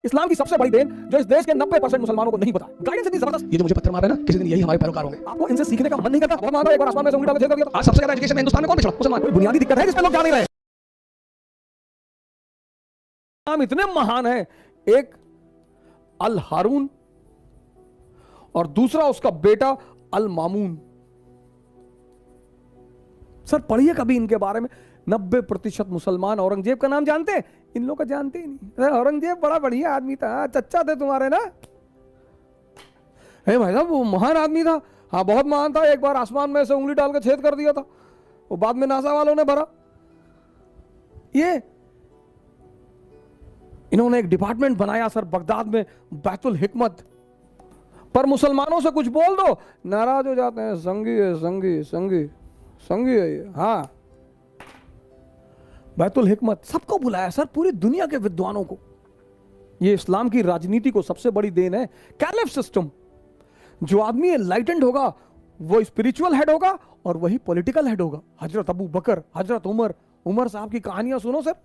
इस्लाम की सबसे बड़ी देन जो इस देश के 90% मुसलमानों को नहीं पता। गाइडेंस इतनी जबरदस्त, ये जो मुझे पत्थर मार रहे हैं ना, किसी दिन यही हमारे पैरोकार होंगे। आपको इनसे सीखने का मन नहीं करता? बहुत मानो एक बार आसमान में से उंगली डाल के छेद कर दिया था। आज सबसे ज्यादा एजुकेशन में हिंदुस्तान में कौन पिछड़ा? मुसलमान। कोई बुनियादी दिक्कत है जिस पे लोग जा नहीं रहे? इस्लाम इतने महान है, एक अल हारून और दूसरा उसका बेटा अल मामून। सर पढ़िए कभी इनके बारे में। 90% मुसलमान औरंगजेब का नाम जानते हैं, इन लोग का जानते ही नहीं। औरंगजेब बड़ा बढ़िया आदमी था, चच्चा थे तुम्हारे ना। हे भाई साहब वो महान आदमी था, हाँ बहुत महान था। एक बार आसमान में से उंगली डाल के छेद कर दिया था, वो बाद में नासा वालों ने भरा। ये इन्होंने एक डिपार्टमेंट बनाया सर बगदाद में, बैतुल हिकमत। पर मुसलमानों से कुछ बोल दो, नाराज हो जाते हैं। संगी है, संगी संगी संगी है ये। हाँ बैतुल हिकमत सबको बुलाया सर, पूरी दुनिया के विद्वानों को। ये इस्लाम की राजनीति को सबसे बड़ी देन है। कैलिफ सिस्टम, जो आदमी एनलाइटेंड होगा वो स्पिरिचुअल हेड होगा और वही पॉलिटिकल हेड होगा। हजरत अबू बकर, हजरत उमर, उमर साहब की कहानियां सुनो सर।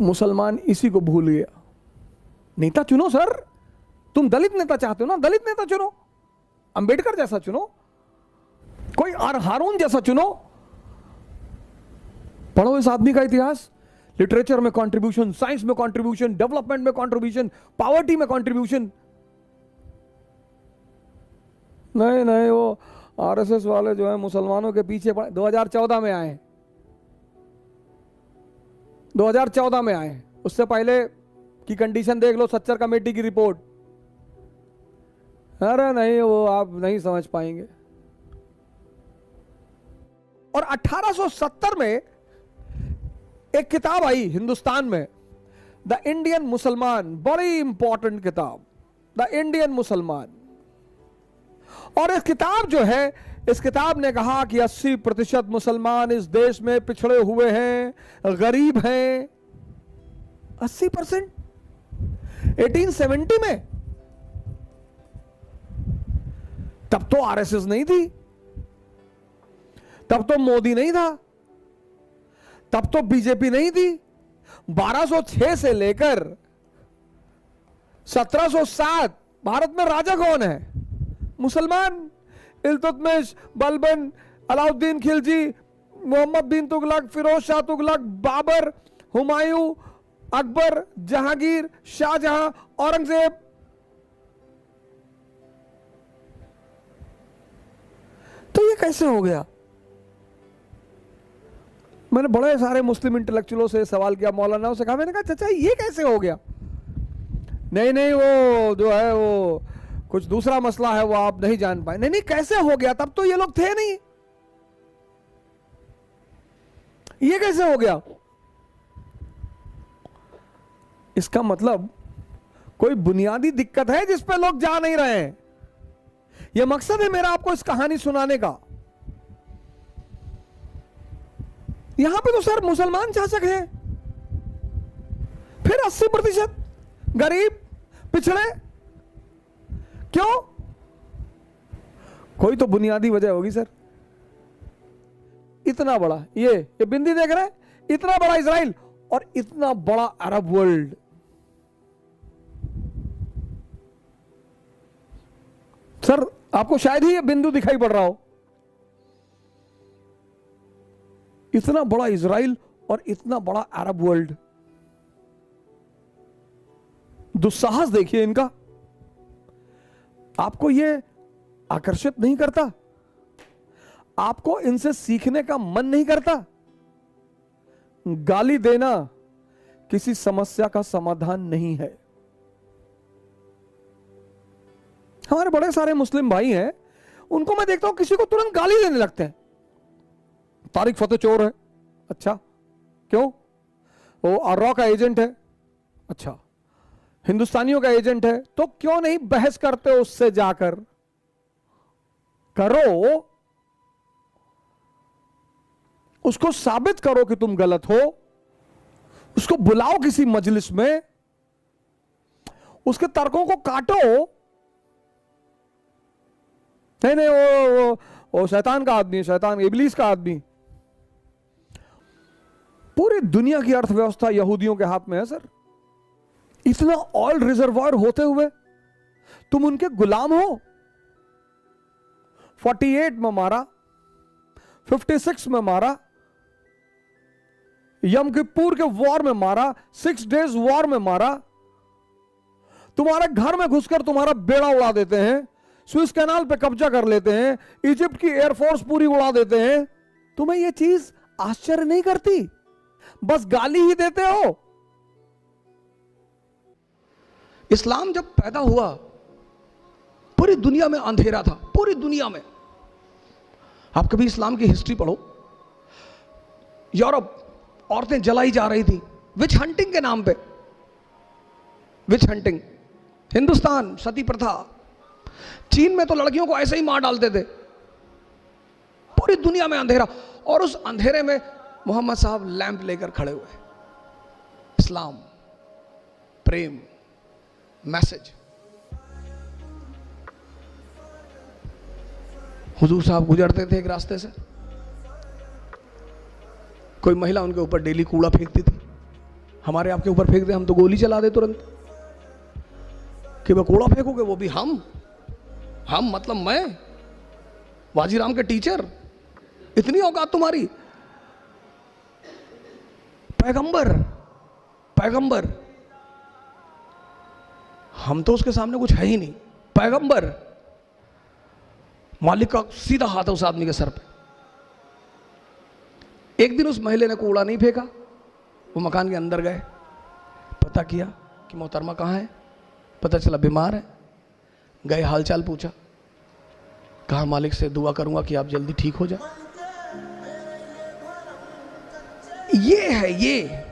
मुसलमान इसी को भूल गया। नेता चुनो सर, तुम दलित नेता चाहते हो ना, दलित नेता चुनो, अंबेडकर जैसा चुनो, कोई आर हारून जैसा चुनो। पढ़ो इस आदमी का इतिहास, लिटरेचर में कंट्रीब्यूशन, साइंस में कंट्रीब्यूशन, डेवलपमेंट में कंट्रीब्यूशन, पॉवर्टी में कंट्रीब्यूशन। नहीं नहीं, वो आरएसएस वाले जो है मुसलमानों के पीछे 2014 में आए, 2014 में आए। उससे पहले की कंडीशन देख लो, सच्चर कमेटी की रिपोर्ट। अरे नहीं, वो आप नहीं समझ पाएंगे। और 1870 में एक किताब आई हिंदुस्तान में, द इंडियन मुसलमान, बड़ी इंपॉर्टेंट किताब, द इंडियन मुसलमान। और इस किताब जो है, इस किताब ने कहा कि 80% मुसलमान इस देश में पिछड़े हुए हैं, गरीब हैं। 80%? 1870 में तब तो आरएसएस नहीं थी, तब तो मोदी नहीं था, तब तो बीजेपी नहीं थी। 1206 से लेकर 1707 भारत में राजा कौन है? मुसलमान। इल्तुतमिश, बलबन, अलाउद्दीन खिलजी, मोहम्मद बिन तुगलक, फिरोज शाह तुगलक, बाबर, हुमायूं, अकबर, जहांगीर, शाहजहां, औरंगजेब। तो ये कैसे हो गया? मैंने बड़े सारे मुस्लिम इंटेलेक्चुअलों से सवाल किया, मौलानाओं से कहा, मैंने कहा चाचा ये कैसे हो गया? नहीं नहीं, वो जो है वो कुछ दूसरा मसला है, वो आप नहीं जान पाए। नहीं नहीं, कैसे हो गया? तब तो ये लोग थे नहीं, ये कैसे हो गया? इसका मतलब कोई बुनियादी दिक्कत है जिस पे लोग जा नहीं रहे हैं। यह मकसद है मेरा आपको इस कहानी सुनाने का। यहां पे तो सर मुसलमान शासक हैं, फिर 80% गरीब पिछड़े। क्यों? कोई तो बुनियादी वजह होगी सर। इतना बड़ा ये बिंदी देख रहे हैं, इतना बड़ा इजराइल और इतना बड़ा अरब वर्ल्ड। सर आपको शायद ही ये बिंदु दिखाई पड़ रहा हो। इतना बड़ा इजराइल और इतना अरब अरब वर्ल्ड। दुस्साहस देखिए इनका। आपको ये आकर्षित नहीं करता? आपको इनसे सीखने का मन नहीं करता? गाली देना किसी समस्या का समाधान नहीं है। हमारे बड़े सारे मुस्लिम भाई हैं, उनको मैं देखता हूं किसी को तुरंत गाली देने लगते हैं। तारिक फतेह चोर है, अच्छा क्यों? वो आर्रा का एजेंट है, अच्छा हिंदुस्तानियों का एजेंट है, तो क्यों नहीं बहस करते हो उससे जाकर? करो, उसको साबित करो कि तुम गलत हो, उसको बुलाओ किसी मजलिस में, उसके तर्कों को काटो। नहीं नहीं, वो शैतान का आदमी है, शैतान इबलीस का आदमी। पूरी दुनिया की अर्थव्यवस्था यहूदियों के हाथ में है सर। इतना ऑयल रिजर्वायर होते हुए तुम उनके गुलाम हो। 48 में मारा, 56 में मारा, यम किप्पुर के वॉर में मारा, 6 डेज वॉर में मारा, तुम्हारे घर में घुसकर तुम्हारा बेड़ा उड़ा देते हैं, स्विस कैनाल पे कब्जा कर लेते हैं, इजिप्ट की एयरफोर्स पूरी उड़ा देते हैं। तुम्हें यह चीज आश्चर्य नहीं करती? बस गाली ही देते हो। इस्लाम जब पैदा हुआ पूरी दुनिया में अंधेरा था, पूरी दुनिया में। आप कभी इस्लाम की हिस्ट्री पढ़ो, यूरोप औरतें जलाई जा रही थी विच हंटिंग के नाम पे, विच हंटिंग। हिंदुस्तान सती प्रथा, चीन में तो लड़कियों को ऐसे ही मार डालते थे। पूरी दुनिया में अंधेरा, और उस अंधेरे में मोहम्मद साहब लैंप लेकर खड़े हुए। इस्लाम, प्रेम, मैसेज। हुजूर साहब गुजरते थे एक रास्ते से, कोई महिला उनके ऊपर डेली कूड़ा फेंकती थी। हमारे आपके ऊपर फेंक दे हम तो गोली चला दे तुरंत, कि वह कूड़ा फेंकोगे, वो भी हम मतलब मैं, वाजीराम के टीचर, इतनी औकात तुम्हारी। पैगंबर, पैगंबर, हम तो उसके सामने कुछ है ही नहीं। पैगंबर, मालिक का सीधा हाथ है उस आदमी के सर पे। एक दिन उस महिला ने कूड़ा नहीं फेंका, वो मकान के अंदर गए, पता किया कि मोहतरमा कहाँ है, पता चला बीमार है। गए, हालचाल पूछा, कहा मालिक से दुआ करूंगा कि आप जल्दी ठीक हो जाए। ये है, ये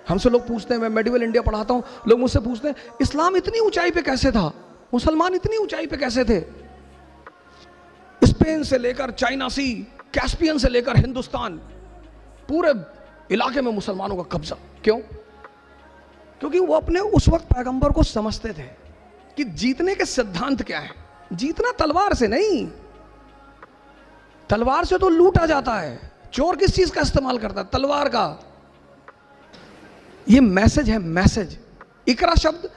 हमसे लोग पूछते हैं, मैं मेडिवल इंडिया पढ़ाता हूं, लोग मुझसे पूछते हैं इस्लाम इतनी ऊंचाई पे कैसे था, मुसलमान इतनी ऊंचाई पे कैसे थे। स्पेन से लेकर चाइना सी, कैस्पियन से लेकर हिंदुस्तान, पूरे इलाके में मुसलमानों का कब्जा। क्यों? क्योंकि वो अपने उस वक्त पैगंबर को समझते थे कि जीतने के सिद्धांत क्या है। जीतना तलवार से नहीं, तलवार से तो लूटा जाता है। चोर किस चीज का इस्तेमाल करता है? तलवार का। ये मैसेज है, मैसेज। इकरा शब्द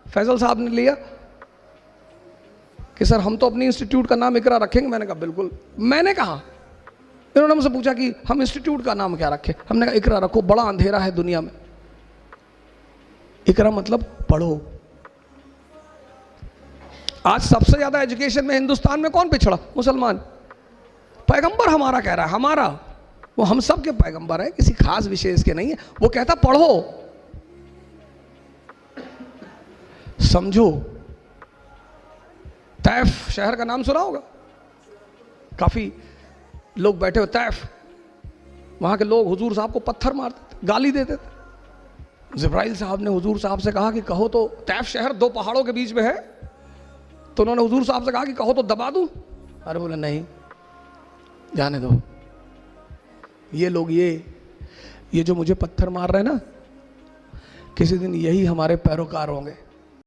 फैजल साहब ने लिया कि सर हम तो अपनी इंस्टीट्यूट का नाम इकरा रखेंगे। मैंने कहा बिल्कुल। मैंने कहा, इन्होंने मुझसे पूछा कि हम इंस्टीट्यूट का नाम क्या रखें, हमने कहा इकरा रखो, बड़ा अंधेरा है दुनिया में। इकरा मतलब पढ़ो। आज सबसे ज्यादा एजुकेशन में हिंदुस्तान में कौन पिछड़ा? मुसलमान। पैगंबर हमारा कह रहा है, हमारा, वो हम सब के पैगंबर है, किसी खास विशेष के नहीं है। वो कहता पढ़ो, समझो। तैफ शहर का नाम सुना होगा, काफी लोग बैठे हो तैफ, वहां के लोग हुजूर साहब को पत्थर मारते थे, गाली देते थे। जिब्राइल साहब ने हुजूर साहब से कहा कि कहो तो, तैफ शहर 2 पहाड़ों के बीच में है, तो उन्होंने हुजूर साहब से कहा कि कहो तो दबा दूं। अरे बोले नहीं, जाने दो। ये लोग ये जो मुझे पत्थर मार रहे हैं ना, किसी दिन यही हमारे पैरोकार होंगे।